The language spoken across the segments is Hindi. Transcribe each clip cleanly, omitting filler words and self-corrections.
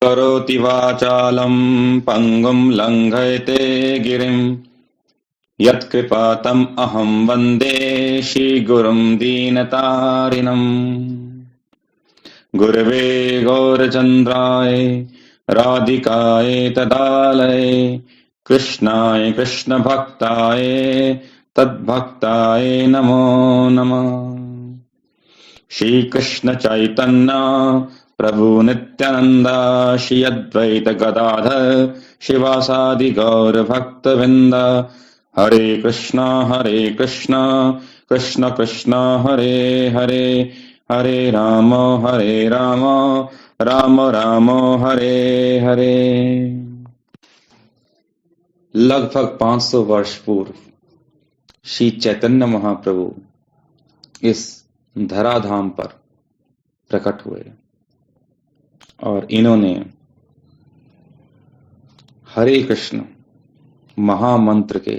करोति वाचालं पङ्गुं लङ्घयते गिरिं यत्कृपातम् अहं वन्दे श्रीगुरुं दीनतारिणम्। गुरवे गौरचन्द्राय राधिकाय तदालये कृष्णाय कृष्णभक्ताय तद्भक्ताय नमो नमः। श्रीकृष्ण चैतन्य प्रभु नित्यानंद श्री अद्वैत गदाधर शिवासादि गौर भक्त वृंद। हरे कृष्णा कृष्ण कृष्ण हरे हरे, हरे राम राम राम हरे हरे। लगभग 500 वर्ष पूर्व श्री चैतन्य महाप्रभु इस धराधाम पर प्रकट हुए और इन्होंने हरे कृष्ण महामंत्र के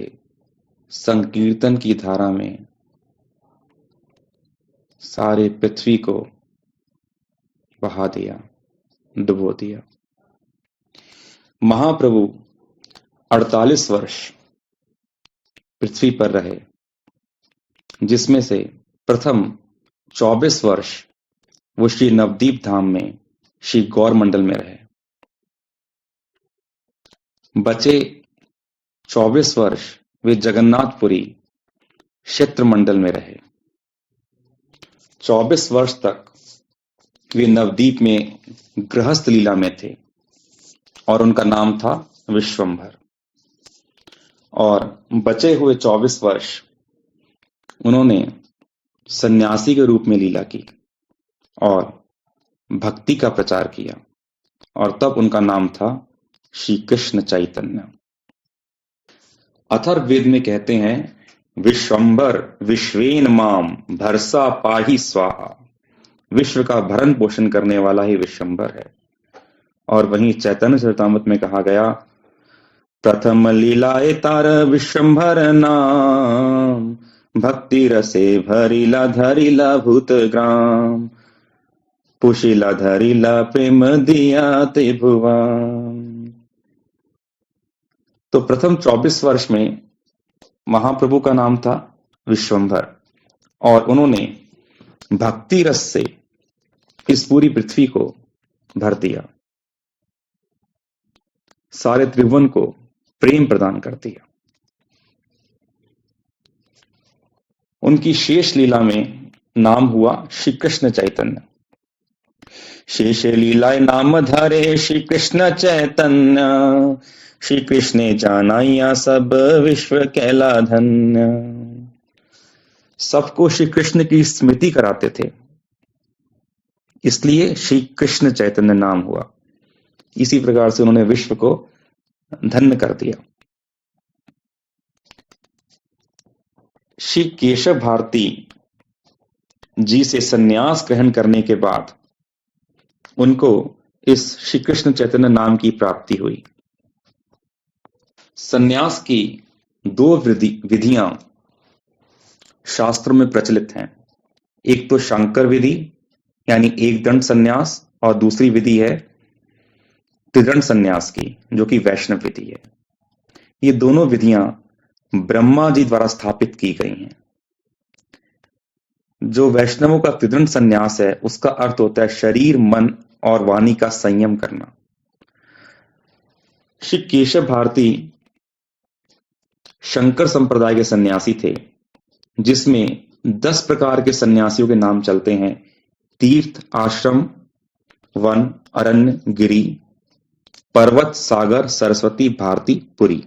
संकीर्तन की धारा में सारे पृथ्वी को बहा दिया, डुबो दिया। महाप्रभु 48 वर्ष पृथ्वी पर रहे, जिसमें से प्रथम 24 वर्ष वो श्री नवदीप धाम में श्री गौर मंडल में रहे। बचे 24 वर्ष वे जगन्नाथपुरी क्षेत्र मंडल में रहे। 24 वर्ष तक वे नवदीप में गृहस्थ लीला में थे और उनका नाम था विश्वंभर। और बचे हुए 24 वर्ष उन्होंने सन्यासी के रूप में लीला की और भक्ति का प्रचार किया और तब उनका नाम था श्री कृष्ण चैतन्य। अथर्ववेद में कहते हैं विश्वंभर विश्वेन माम भरसा पाहि स्वाहा। विश्व का भरण पोषण करने वाला ही विश्वंभर है। और वहीं चैतन्य चरितामृत में कहा गया प्रथम लीलाए तार विश्वंभर नाम भक्ति रसे भरिला धरिला भूत ग्राम पुशिला धरिला प्रेम दिया ते भुवन। तो प्रथम 24 वर्ष में महाप्रभु का नाम था विश्वंभर और उन्होंने भक्ति रस से इस पूरी पृथ्वी को भर दिया, सारे त्रिभुवन को प्रेम प्रदान कर दिया। उनकी शेष लीला में नाम हुआ श्री कृष्ण चैतन्य। शेष लीलाए नाम धरे श्री कृष्ण चैतन्य श्री कृष्ण जानाइया सब विश्व कैला धन्य। सबको श्री कृष्ण की स्मृति कराते थे, इसलिए श्री कृष्ण चैतन्य नाम हुआ। इसी प्रकार से उन्होंने विश्व को धन्य कर दिया। श्री केशव भारती जी से सन्यास ग्रहण करने के बाद उनको इस श्री कृष्ण चैतन्य नाम की प्राप्ति हुई। सन्यास की 2 विधियां शास्त्रों में प्रचलित हैं। एक तो शांकर विधि यानी एक दंड सन्यास और दूसरी विधि है त्रिदंड सन्यास की, जो कि वैष्णव विधि है। ये दोनों विधियां ब्रह्मा जी द्वारा स्थापित की गई हैं। जो वैष्णवों का त्रिदंड सन्यास है उसका अर्थ होता है शरीर, मन और वाणी का संयम करना। श्री केशव भारती शंकर संप्रदाय के सन्यासी थे, जिसमें 10 प्रकार के सन्यासियों के नाम चलते हैं। तीर्थ, आश्रम, वन, अरण्य, गिरी, पर्वत, सागर, सरस्वती, भारती, पुरी।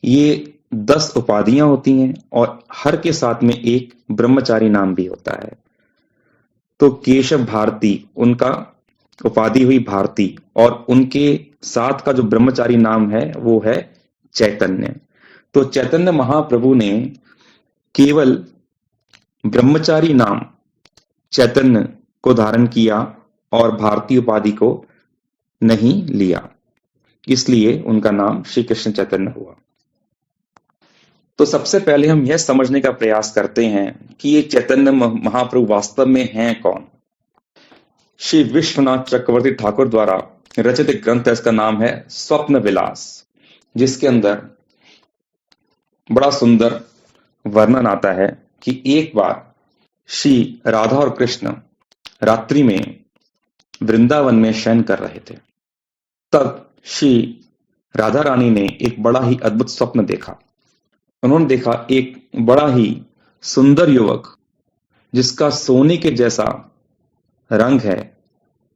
ये 10 उपाधियां होती हैं और हर के साथ में एक ब्रह्मचारी नाम भी होता है। तो केशव भारती उनका उपाधि हुई भारती और उनके साथ का जो ब्रह्मचारी नाम है वो है चैतन्य। तो चैतन्य महाप्रभु ने केवल ब्रह्मचारी नाम चैतन्य को धारण किया और भारतीय उपाधि को नहीं लिया, इसलिए उनका नाम श्री कृष्ण चैतन्य हुआ। तो सबसे पहले हम यह समझने का प्रयास करते हैं कि ये चैतन्य महाप्रभु वास्तव में हैं कौन। श्री विश्वनाथ चक्रवर्ती ठाकुर द्वारा रचित एक ग्रंथ है, इसका नाम है स्वप्न विलास, जिसके अंदर बड़ा सुंदर वर्णन आता है कि एक बार श्री राधा और कृष्ण रात्रि में वृंदावन में शयन कर रहे थे। तब श्री राधा रानी ने एक बड़ा ही अद्भुत स्वप्न देखा। उन्होंने देखा एक बड़ा ही सुंदर युवक जिसका सोने के जैसा रंग है,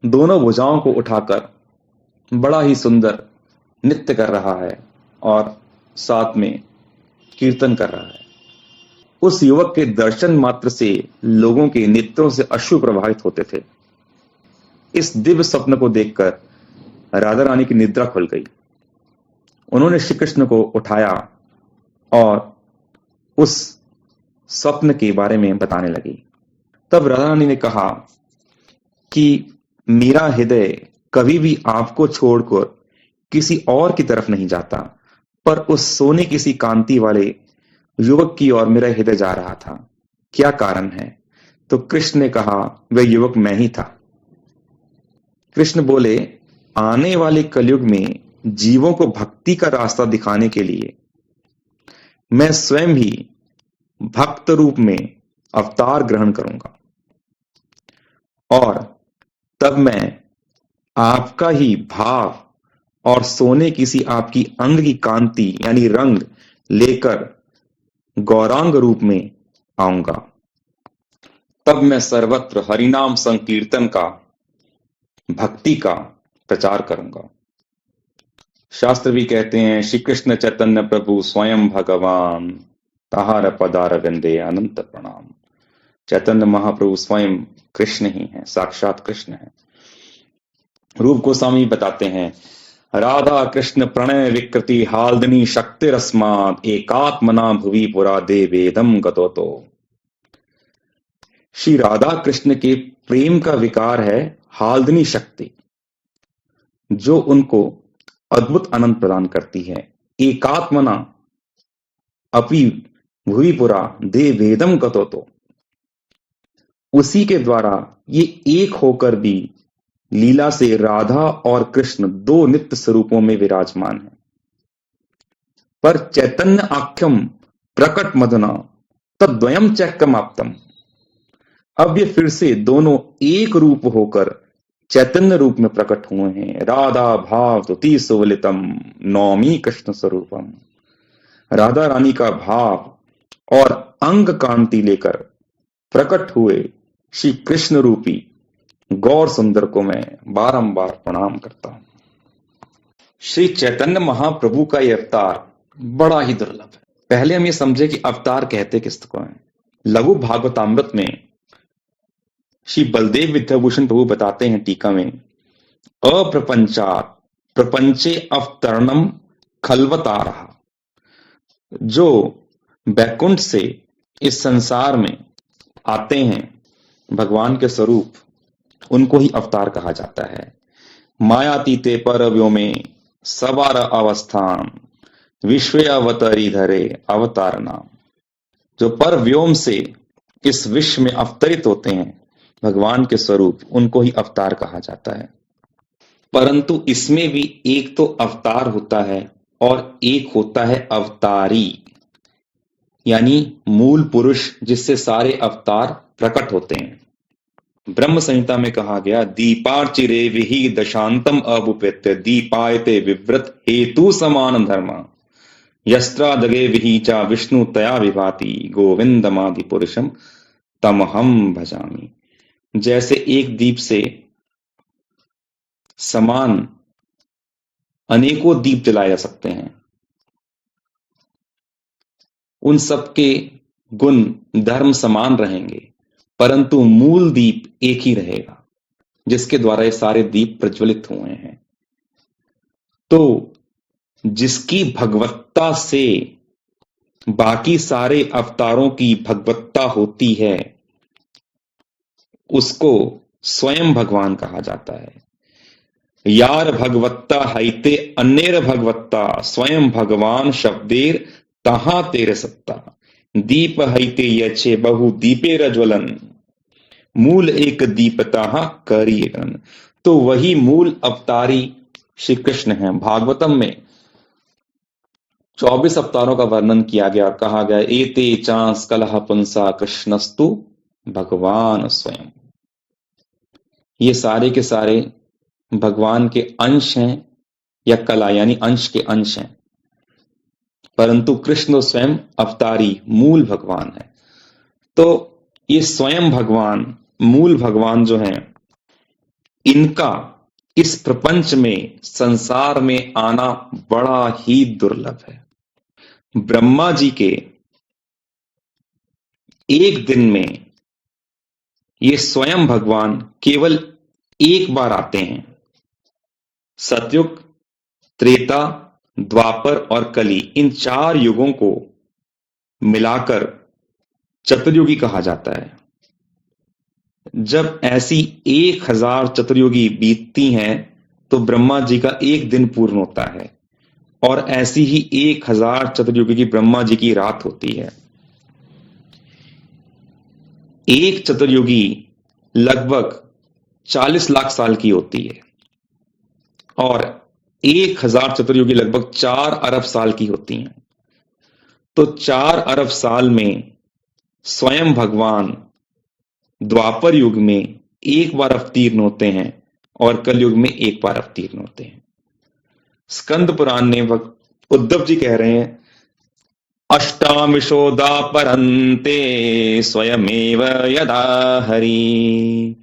दोनों भुजाओं को उठाकर बड़ा ही सुंदर नृत्य कर रहा है और साथ में कीर्तन कर रहा है। उस युवक के दर्शन मात्र से लोगों के नेत्रों से अश्रु प्रवाहित होते थे। इस दिव्य स्वप्न को देखकर राधा रानी की निद्रा खुल गई। उन्होंने श्री कृष्ण को उठाया और उस स्वप्न के बारे में बताने लगी। तब राधा रानी ने कहा कि मेरा हृदय कभी भी आपको छोड़कर किसी और की तरफ नहीं जाता, पर उस सोने किसी कांति वाले युवक की ओर मेरा हृदय जा रहा था। क्या कारण है? तो कृष्ण ने कहा, वह युवक मैं ही था। कृष्ण बोले, आने वाले कलयुग में जीवों को भक्ति का रास्ता दिखाने के लिए मैं स्वयं ही भक्त रूप में अवतार ग्रहण करूंगा और तब मैं आपका ही भाव और सोने किसी आपकी अंग की कांति यानी रंग लेकर गौरांग रूप में आऊंगा। तब मैं सर्वत्र हरिनाम संकीर्तन का, भक्ति का प्रचार करूंगा। शास्त्र भी कहते हैं, श्री कृष्ण चैतन्य प्रभु स्वयं भगवान, ताहार पदार विंदे अनंत प्रणाम। चैतन्य महाप्रभु स्वयं कृष्ण ही है, साक्षात कृष्ण है। रूप गोस्वामी बताते हैं, राधा कृष्ण प्रणय विकृति हाल्दिनी शक्तिरस्मात् एकात्मना भुवि पुरा देवेदम गतोतो। श्री राधा कृष्ण के प्रेम का विकार है हाल्दिनी शक्ति, जो उनको अद्भुत आनंद प्रदान करती है। एकात्मना अपि भुवि पुरा देवेदम गतोतो, उसी के द्वारा ये एक होकर भी लीला से राधा और कृष्ण दो नित्य स्वरूपों में विराजमान हैं। पर चैतन्य आख्यम प्रकट मधुना तद्वयम चैक्यमाप्तम, अब ये फिर से दोनों एक रूप होकर चैतन्य रूप में प्रकट हुए हैं। राधा भाव तुति सुवलितम नौमी कृष्ण स्वरूपम, राधा रानी का भाव और अंग कांति लेकर प्रकट हुए श्री कृष्ण रूपी गौर सुंदर को मैं बारंबार प्रणाम करता हूं। श्री चैतन्य महाप्रभु का यह अवतार बड़ा ही दुर्लभ है। पहले हम ये समझे कि अवतार कहते किसको हैं। लघु भागवतामृत में श्री बलदेव विद्याभूषण प्रभु बताते हैं टीका में, अप्रपंचात प्रपंचे अवतरणम खलवतारः, जो बैकुंठ से इस संसार में आते हैं भगवान के स्वरूप, उनको ही अवतार कहा जाता है। मायातीते पर व्योमे सवार अवस्थान विश्व अवतरी धरे अवतार नाम, जो पर व्योम से इस विश्व में अवतरित होते हैं भगवान के स्वरूप, उनको ही अवतार कहा जाता है। परंतु इसमें भी एक तो अवतार होता है और एक होता है अवतारी, यानी मूल पुरुष जिससे सारे अवतार प्रकट होते हैं। ब्रह्म संहिता में कहा गया, दीपार्चिरे विहि दशांतम अभुपेत्य दीपायते विव्रत हेतु समान धर्म यस्त्रादगे विहि चा विष्णु तया विभाति गोविंदमादि पुरुषम तमहम भजामि। जैसे एक दीप से समान अनेकों दीप जलाए जा सकते हैं, उन सबके गुण धर्म समान रहेंगे, परंतु मूल दीप एक ही रहेगा जिसके द्वारा ये सारे दीप प्रज्वलित हुए हैं। तो जिसकी भगवत्ता से बाकी सारे अवतारों की भगवत्ता होती है, उसको स्वयं भगवान कहा जाता है। यार भगवत्ता हैते अन्येर भगवत्ता स्वयं भगवान शब्देर तहा तेरे सत्ता दीप हैते यचे बहु दीपेर ज्वलन मूल एक दीपता करिए गण। तो वही मूल अवतारी श्री कृष्ण हैं। भागवतम में 24 अवतारों का वर्णन किया गया, कहा गया एते चांस कलह पुंसा कृष्णस्तु भगवान स्वयं। ये सारे के सारे भगवान के अंश हैं, या कला यानी अंश के अंश हैं, परंतु कृष्ण स्वयं अवतारी मूल भगवान है। तो ये स्वयं भगवान, मूल भगवान जो हैं, इनका इस प्रपंच में, संसार में आना बड़ा ही दुर्लभ है। ब्रह्मा जी के एक दिन में ये स्वयं भगवान केवल एक बार आते हैं। सतयुग, त्रेता, द्वापर और कली, इन 4 युगों को मिलाकर चतुर्युगी कहा जाता है। जब ऐसी 1000 चतुर्युगी बीतती हैं तो ब्रह्मा जी का एक दिन पूर्ण होता है, और ऐसी ही 1000 चतुर्युगी की ब्रह्मा जी की रात होती है। एक चतुर्युगी लगभग 40 लाख साल की होती है, और 1000 चतुर्युगी लगभग 4 अरब साल की होती हैं। तो 4 अरब साल में स्वयं भगवान द्वापर युग में एक बार अवतीर्ण होते हैं, और कलयुग में एक बार अवतीर्ण होते हैं। स्कंद पुराण ने उद्धव जी कह रहे हैं, अष्टामिशो दापरन्ते स्वयमेव यदा हरि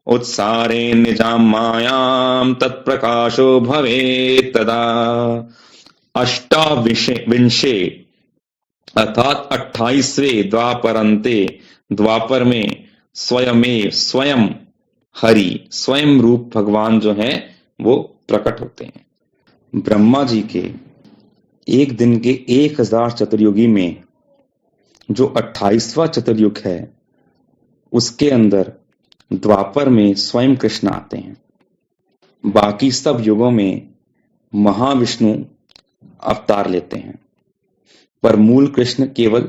उत्सारे निजाम मायाम तत्प्रकाशो भवेत् तदा। अष्टाविंशे अर्थात 28वें द्वापरंते, द्वापर में स्वयं हरि, स्वयं रूप भगवान जो है वो प्रकट होते हैं। ब्रह्मा जी के एक दिन के 1000 चतुर्युगी में जो 28वां चतुर्युग है, उसके अंदर द्वापर में स्वयं कृष्ण आते हैं। बाकी सब युगों में महाविष्णु अवतार लेते हैं, पर मूल कृष्ण केवल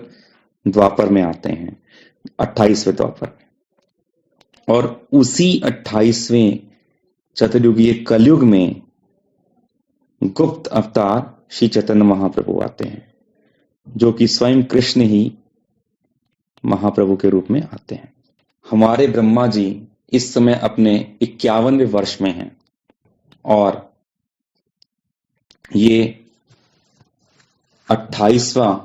द्वापर में आते हैं, 28वें द्वापर में। और उसी 28वें चतुर्युगीय कलयुग में गुप्त अवतार श्री चैतन्य महाप्रभु आते हैं, जो कि स्वयं कृष्ण ही महाप्रभु के रूप में आते हैं। हमारे ब्रह्मा जी इस समय अपने 51वें वर्ष में हैं, और ये 28वां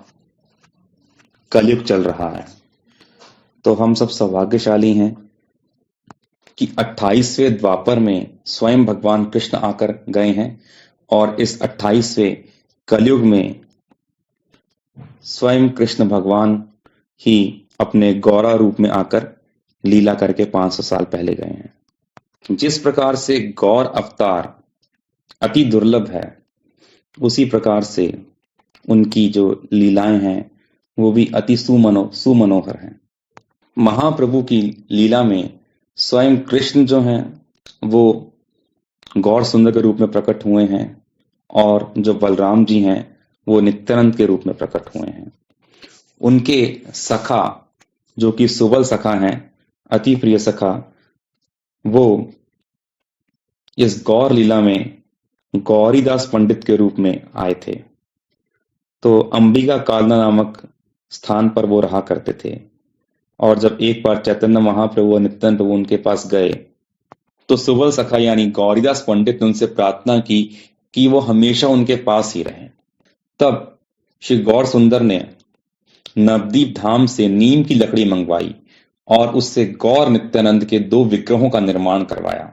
कलयुग चल रहा है। तो हम सब सौभाग्यशाली हैं कि 28वें द्वापर में स्वयं भगवान कृष्ण आकर गए हैं, और इस 28वें कलयुग में स्वयं कृष्ण भगवान ही अपने गौरा रूप में आकर लीला करके 500 साल पहले गए हैं। जिस प्रकार से गौर अवतार अति दुर्लभ है, उसी प्रकार से उनकी जो लीलाएं हैं वो भी अति सुमनोहर हैं। महाप्रभु की लीला में स्वयं कृष्ण जो हैं वो गौर सुंदर के रूप में प्रकट हुए हैं, और जो बलराम जी हैं वो नित्यानंद के रूप में प्रकट हुए हैं। उनके सखा जो कि सुबल सखा हैं, अति प्रिय सखा, वो इस गौर लीला में गौरीदास पंडित के रूप में आए थे। तो अंबिका कालना नामक स्थान पर वो रहा करते थे, और जब एक बार चैतन्य महाप्रभु और नित्यानंद प्रभु उनके पास गए तो सुबल सखा यानी गौरीदास पंडित ने उनसे प्रार्थना की कि वो हमेशा उनके पास ही रहें। तब श्री गौर सुंदर ने नवदीप धाम से नीम की लकड़ी मंगवाई, और उससे गौर नित्यानंद के 2 विग्रहों का निर्माण करवाया,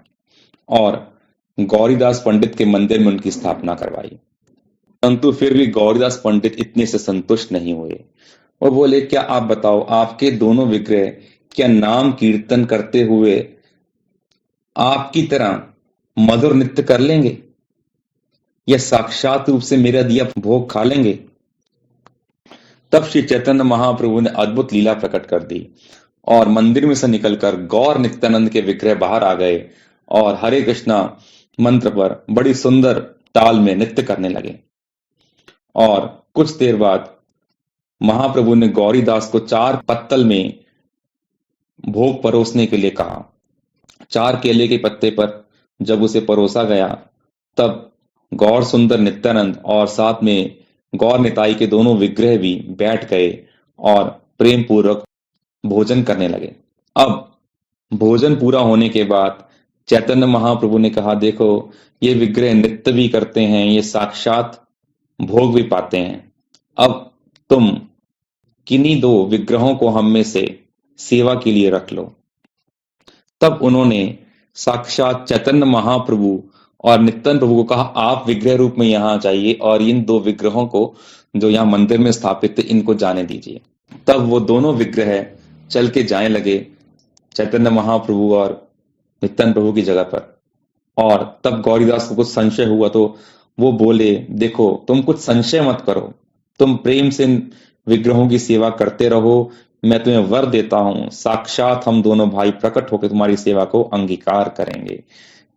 और गौरीदास पंडित के मंदिर में उनकी स्थापना करवाई। परंतु फिर भी गौरीदास पंडित इतने से संतुष्ट नहीं हुए। वो बोले, क्या आप बताओ, आपके दोनों विग्रह क्या नाम कीर्तन करते हुए आपकी तरह मधुर नृत्य कर लेंगे, या साक्षात रूप से मेरा दिया भोग खा लेंगे? तब श्री चैतन्य महाप्रभु ने अद्भुत लीला प्रकट कर दी, और मंदिर में से निकलकर गौर नित्यानंद के विग्रह बाहर आ गए, और हरे कृष्णा मंत्र पर बड़ी सुंदर ताल में नृत्य करने लगे। और कुछ देर बाद महाप्रभु ने गौरीदास को 4 पत्तल में भोग परोसने के लिए कहा। 4 केले के पत्ते पर जब उसे परोसा गया, तब गौर सुंदर नित्यानंद और साथ में गौर निताई के दोनों विग्रह भी बैठ गए और प्रेम पूर्वक भोजन करने लगे। अब भोजन पूरा होने के बाद चैतन्य महाप्रभु ने कहा, देखो ये विग्रह नृत्य भी करते हैं, ये साक्षात भोग भी पाते हैं। अब तुम किन्हीं 2 विग्रहों को हम में से सेवा के लिए रख लो। तब उन्होंने साक्षात चैतन्य महाप्रभु और नित्यानंद प्रभु को कहा, आप विग्रह रूप में यहाँ जाइए और इन 2 विग्रहों को जो यहाँ मंदिर में स्थापित थे इनको जाने दीजिए। तब वो दोनों विग्रह चल के जाने लगे चैतन्य महाप्रभु और नित्यानंद प्रभु की जगह पर। और तब गौरीदास को कुछ संशय हुआ तो वो बोले, देखो तुम कुछ संशय मत करो, तुम प्रेम से विग्रहों की सेवा करते रहो, मैं तुम्हें वर देता हूं, साक्षात हम दोनों भाई प्रकट होकर तुम्हारी सेवा को अंगीकार करेंगे।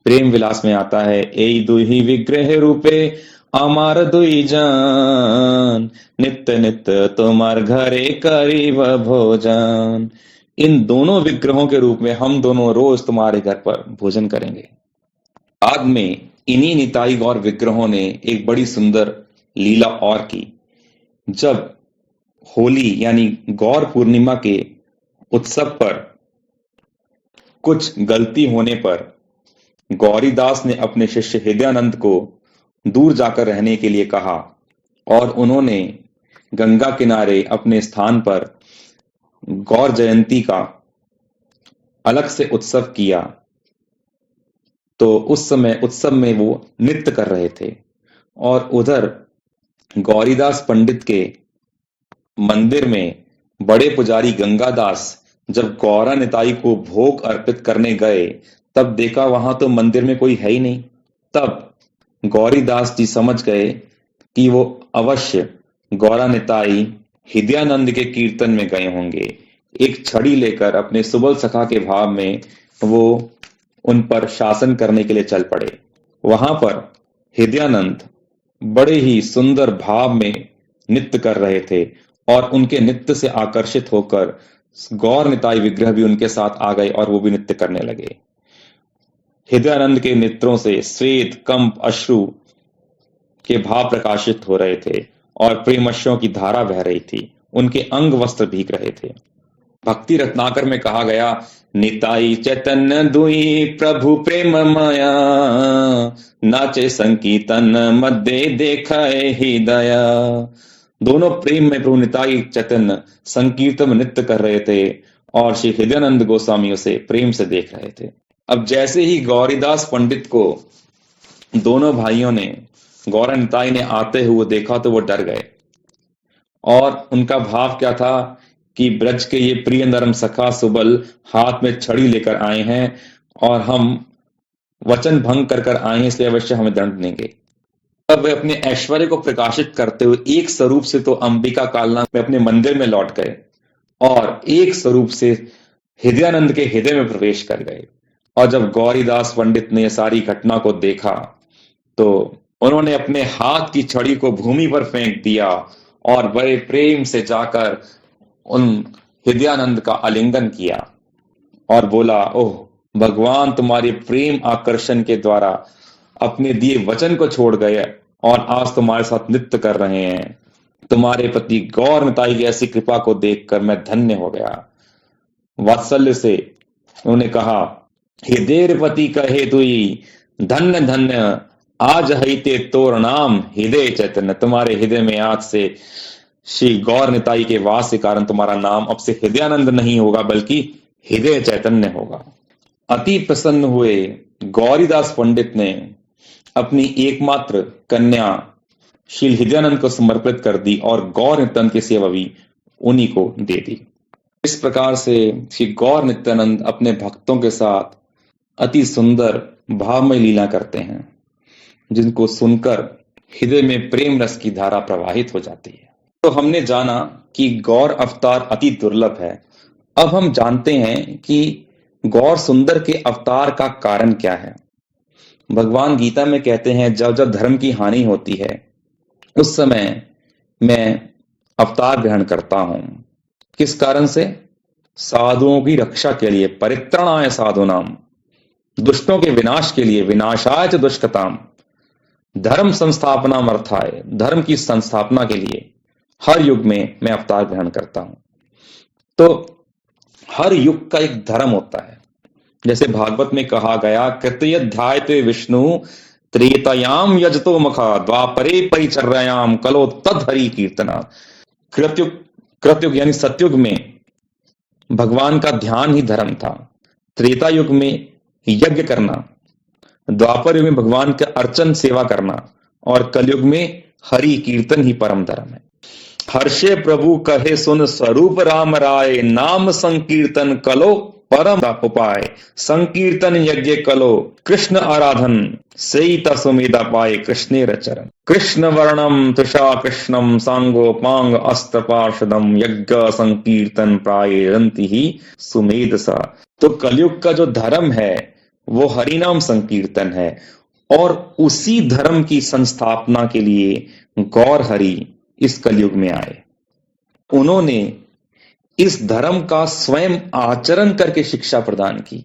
प्रेम विलास में आता है, एई दुही विग्रह रूपे अमार दुई जान, नित्य नित्य तुम्हार घरे करीब भोजन। इन दोनों विग्रहों के रूप में हम दोनों रोज तुम्हारे घर पर भोजन करेंगे। बाद में इन्हीं निताई गौर विग्रहों ने एक बड़ी सुंदर लीला और की। जब होली यानी गौर पूर्णिमा के उत्सव पर कुछ गलती होने पर गौरीदास ने अपने शिष्य हृदयानंद को दूर जाकर रहने के लिए कहा और उन्होंने गंगा किनारे अपने स्थान पर गौर जयंती का अलग से उत्सव किया। तो उस समय उत्सव में वो नृत्य कर रहे थे और उधर गौरीदास पंडित के मंदिर में बड़े पुजारी गंगादास जब गौरा निताई को भोग अर्पित करने गए, तब देखा वहां तो मंदिर में कोई है ही नहीं। तब गौरीदास जी समझ गए कि वो अवश्य गौरा निताई हृदयानंद के कीर्तन में गए होंगे। एक छड़ी लेकर अपने सुबल सखा के भाव में वो उन पर शासन करने के लिए चल पड़े। वहां पर हृदयानंद बड़े ही सुंदर भाव में नृत्य कर रहे थे और उनके नृत्य से आकर्षित होकर गौर निताई विग्रह भी उनके साथ आ गए और वो भी नृत्य करने लगे। हृदयानंद के नेत्रों से श्वेत कंप अश्रु के भाव प्रकाशित हो रहे थे और प्रेमश्यों की धारा बह रही थी, उनके अंग वस्त्र भीग रहे थे। भक्ति रत्नाकर में कहा गया, निताई चैतन्य दुई प्रभु प्रेम माया, नाचे संकीर्तन मध्य देखाए ही दया। दोनों प्रेम में प्रभु निताई चैतन्य संकीर्तन में नृत्य कर रहे थे और श्री हृदयानंद गोस्वामी उसे प्रेम से देख रहे थे। अब जैसे ही गौरीदास पंडित को दोनों भाइयों ने गौरा निताई ने आते हुए देखा तो वो डर गए और उनका भाव क्या था कि ब्रज के ये प्रिय नरम सखा सुबल हाथ में छड़ी लेकर आए हैं और हम वचन भंग कर आए हैं, इसलिए अवश्य हमें दंड देंगे। तब वे अपने ऐश्वर्य को प्रकाशित करते हुए एक स्वरूप से तो अंबिका कालना में अपने मंदिर में लौट गए और एक स्वरूप से हृदयानंद के हृदय में प्रवेश कर गए। और जब गौरीदास पंडित ने सारी घटना को देखा तो उन्होंने अपने हाथ की छड़ी को भूमि पर फेंक दिया और बड़े प्रेम से जाकर उन हृदयानंद का आलिंगन किया और बोला, ओह भगवान, तुम्हारे प्रेम आकर्षण के द्वारा अपने दिए वचन को छोड़ गए और आज तुम्हारे साथ नृत्य कर रहे हैं। तुम्हारे पति गौर निताई की ऐसी कृपा को देखकर मैं धन्य हो गया। वात्सल्य से उन्होंने कहा, हृदय पति कहे तुई धन्य धन्य, आज हईते तोर नाम हृदय चैतन्य। तुम्हारे हृदय में आज से श्री गौर निताई के वास के कारण तुम्हारा नाम अब से हृदयानंद नहीं होगा बल्कि हृदय चैतन्य होगा। अति प्रसन्न हुए गौरीदास पंडित ने अपनी एकमात्र कन्या श्री हृदयानंद को समर्पित कर दी और गौर नित्यानंद की सेवा भी उन्हीं को दे दी। इस प्रकार से श्री गौर नित्यानंद अपने भक्तों के साथ अति सुंदर भावमय लीला करते हैं, जिनको सुनकर हृदय में प्रेम रस की धारा प्रवाहित हो जाती है। तो हमने जाना कि गौर अवतार अति दुर्लभ है। अब हम जानते हैं कि गौर सुंदर के अवतार का कारण क्या है। भगवान गीता में कहते हैं, जब जब धर्म की हानि होती है उस समय मैं अवतार ग्रहण करता हूं। किस कारण से? साधुओं की रक्षा के लिए, परित्रणाय साधूनाम, दुष्टों के विनाश के लिए, विनाशाय च दुष्कृताम, धर्म संस्थापनाम अर्थाय, धर्म की संस्थापना के लिए हर युग में मैं अवतार ग्रहण करता हूं। तो हर युग का एक धर्म होता है। जैसे भागवत में कहा गया, कृतयध्यायते विष्णु त्रेतयाम यजतो मखा द्वापरे परिचर्यायाम कलो तद हरि कीर्तना। कृतयुग कृतयुग यानी सतयुग में भगवान का ध्यान ही धर्म था, त्रेता युग में यज्ञ करना, द्वापर युग में भगवान का अर्चन सेवा करना, और कलयुग में हरि कीर्तन ही परम धर्म है। हर्षे प्रभु कहे सुन स्वरूप राम राय, नाम संकीर्तन कलो परम उपाय, संकीर्तन यज्ञ कलो कृष्ण आराधन, सेई तसुमेधा पाए कृष्णे रचरण। कृष्ण वर्णम तुषा कृष्णम सांगोपांग अस्त्र पार्षदम, यज्ञ संकीर्तन प्रायरंति ही सुमेध सा। तो कलयुग का जो धर्म है वो हरिनाम संकीर्तन है, और उसी धर्म की संस्थापना के लिए गौर हरि इस कलयुग में आए। उन्होंने इस धर्म का स्वयं आचरण करके शिक्षा प्रदान की,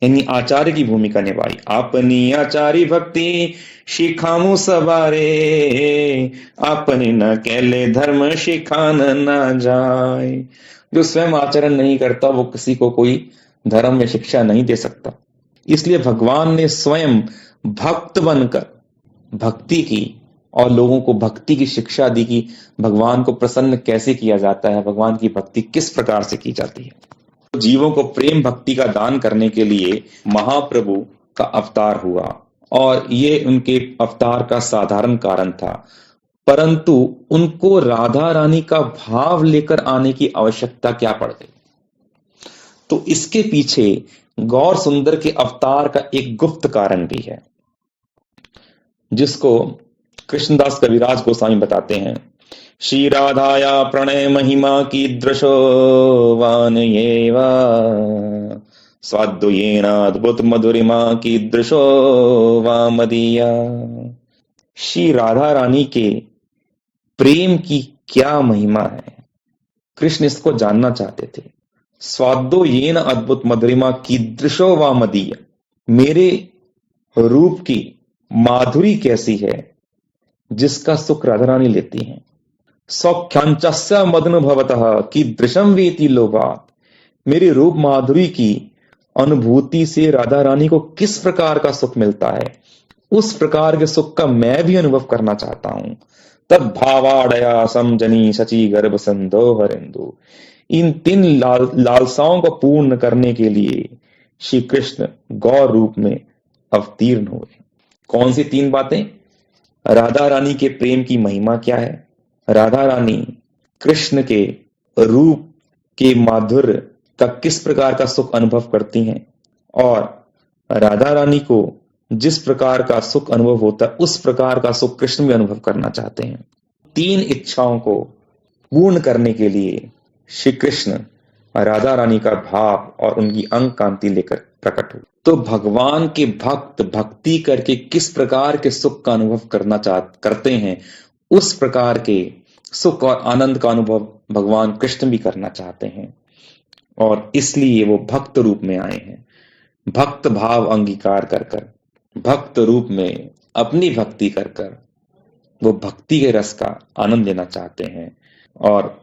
यानी आचार्य की भूमिका निभाई। अपनी आचारी भक्ति शिखामु सवारे, अपने न केले धर्म शिखान न जाए। जो स्वयं आचरण नहीं करता वो किसी को कोई धर्म या शिक्षा नहीं दे सकता। इसलिए भगवान ने स्वयं भक्त बनकर भक्ति की और लोगों को भक्ति की शिक्षा दी कि भगवान को प्रसन्न कैसे किया जाता है, भगवान की भक्ति किस प्रकार से की जाती है। जीवों को प्रेम भक्ति का दान करने के लिए महाप्रभु का अवतार हुआ, और ये उनके अवतार का साधारण कारण था, परंतु उनको राधा रानी का भाव लेकर आने की आवश्यकता क्या पड़ गई। तो इसके पीछे गौर सुंदर के अवतार का एक गुप्त कारण भी है, जिसको कृष्णदास कविराज गोस्वामी बताते हैं। श्री राधाया प्रणय महिमा कीदृशो वानयेवा, स्वाद्वयेन अद्भुत मधुरिमा कीदृशो वामदीया। श्री राधा रानी के प्रेम की क्या महिमा है, कृष्ण इसको जानना चाहते थे। स्वादो येन अद्भुत मधुरिमा कीदृशो वामदीया, मेरे रूप की माधुरी कैसी है जिसका सुख राधा रानी लेती हैं। सौख्यांचस्य मदन भवतः कीदृशम वेति लोभात्, मेरी रूप माधुरी की अनुभूति से राधा रानी को किस प्रकार का सुख मिलता है, उस प्रकार के सुख का मैं भी अनुभव करना चाहता हूं। तद भावाड़या समजनी सची गर्भ संदोहरिंदु, इन तीन लालसाओं को पूर्ण करने के लिए श्री कृष्ण गौर रूप में अवतीर्ण हुए। कौन सी तीन बातें? राधा रानी के प्रेम की महिमा क्या है, राधा रानी कृष्ण के रूप के माधुर्य का किस प्रकार का सुख अनुभव करती हैं, और राधा रानी को जिस प्रकार का सुख अनुभव होता है उस प्रकार का सुख कृष्ण भी अनुभव करना चाहते हैं। तीन इच्छाओं को पूर्ण करने के लिए श्री कृष्ण राधा रानी का भाव और उनकी अंग कांति लेकर प्रकट हुए। तो भगवान के भक्त भक्ति करके किस प्रकार के सुख का अनुभव करते हैं, उस प्रकार के सुख और आनंद का अनुभव भगवान कृष्ण भी करना चाहते हैं, और इसलिए वो भक्त रूप में आए हैं। भक्त भाव अंगीकार कर भक्त रूप में अपनी भक्ति कर वो भक्ति के रस का आनंद लेना चाहते हैं, और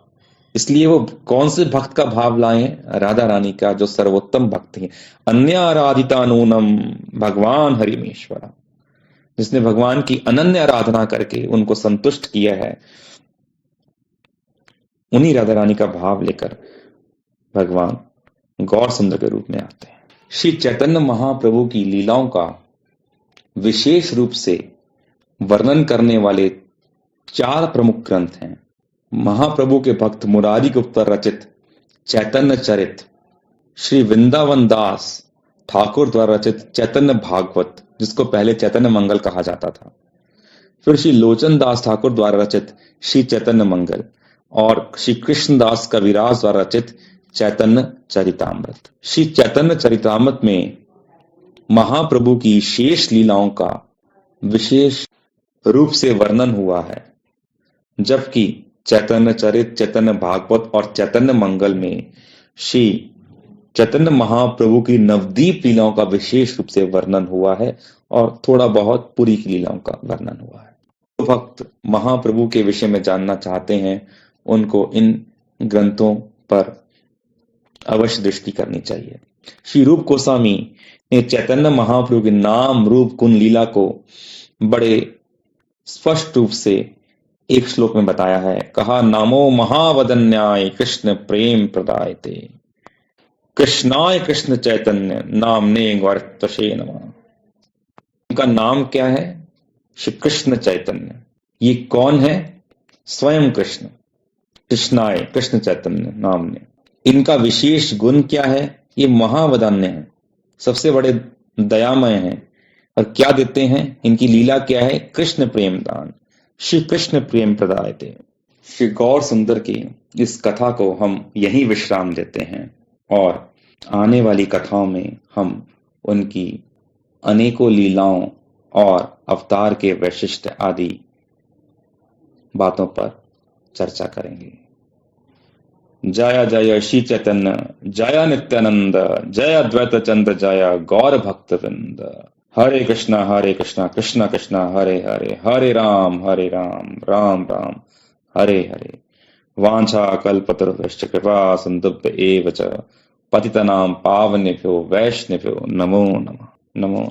इसलिए वो कौन से भक्त का भाव लाए? राधा रानी का, जो सर्वोत्तम भक्त है। अन्य आराधिता नूनम भगवान हरिमेश्वरा, जिसने भगवान की अनन्य आराधना करके उनको संतुष्ट किया है, उन्हीं राधा रानी का भाव लेकर भगवान गौर सुंदर के रूप में आते हैं। श्री चैतन्य महाप्रभु की लीलाओं का विशेष रूप से वर्णन करने वाले 4 प्रमुख ग्रंथ हैं। महाप्रभु के भक्त मुरारी गुप्ता रचित चैतन्य चरित, श्री वृंदावन दास ठाकुर द्वारा रचित चैतन्य भागवत, जिसको पहले चैतन्य मंगल कहा जाता था, फिर श्री लोचन दास ठाकुर द्वारा रचित श्री चैतन्य मंगल, और श्री कृष्णदास कविराज द्वारा रचित चैतन्य चरितामृत। श्री चैतन्य चरितामृत में महाप्रभु की शेष लीलाओं का विशेष रूप से वर्णन हुआ है, जबकि चैतन्य चरित, चैतन्य भागवत और चैतन्य मंगल में श्री चैतन्य महाप्रभु की नवदीप लीलाओं का विशेष रूप से वर्णन हुआ है और थोड़ा बहुत पुरी की लीलाओं का वर्णन हुआ है। जो भक्त महाप्रभु के विषय में जानना चाहते हैं उनको इन ग्रंथों पर अवश्य दृष्टि करनी चाहिए। श्री रूप गोस्वामी ने चैतन्य महाप्रभु के नाम रूप गुण लीला को बड़े स्पष्ट रूप से एक श्लोक में बताया है। कहा, नामो महावदन्याय कृष्ण प्रेम प्रदायते, कृष्णाय कृष्ण चैतन्य नामने गौरतसे नमः। उनका नाम क्या है? श्री कृष्ण चैतन्य। ये कौन है? स्वयं कृष्ण। कृष्णाय कृष्ण चैतन्य नामने। इनका विशेष गुण क्या है? ये महावदान्य है, सबसे बड़े दयामय हैं। और क्या देते हैं? इनकी लीला क्या है? कृष्ण प्रेम दान, श्री कृष्ण प्रेम प्रदायते। श्री गौर सुंदर की इस कथा को हम यहीं विश्राम देते हैं और आने वाली कथाओं में हम उनकी अनेकों लीलाओं और अवतार के वैशिष्ट आदि बातों पर चर्चा करेंगे। जय जय श्री चैतन्य, जय नित्यानंद, जय अद्वैत चंद्र, जय गौर भक्त वृंद। हरे कृष्णा कृष्णा कृष्णा हरे हरे, हरे राम राम राम हरे हरे। वांछा कल्पतरुश्च कृपा सिन्धुभ्य एव च पतितानां पावनेभ्यो वैष्णवेभ्यो नमो नमः।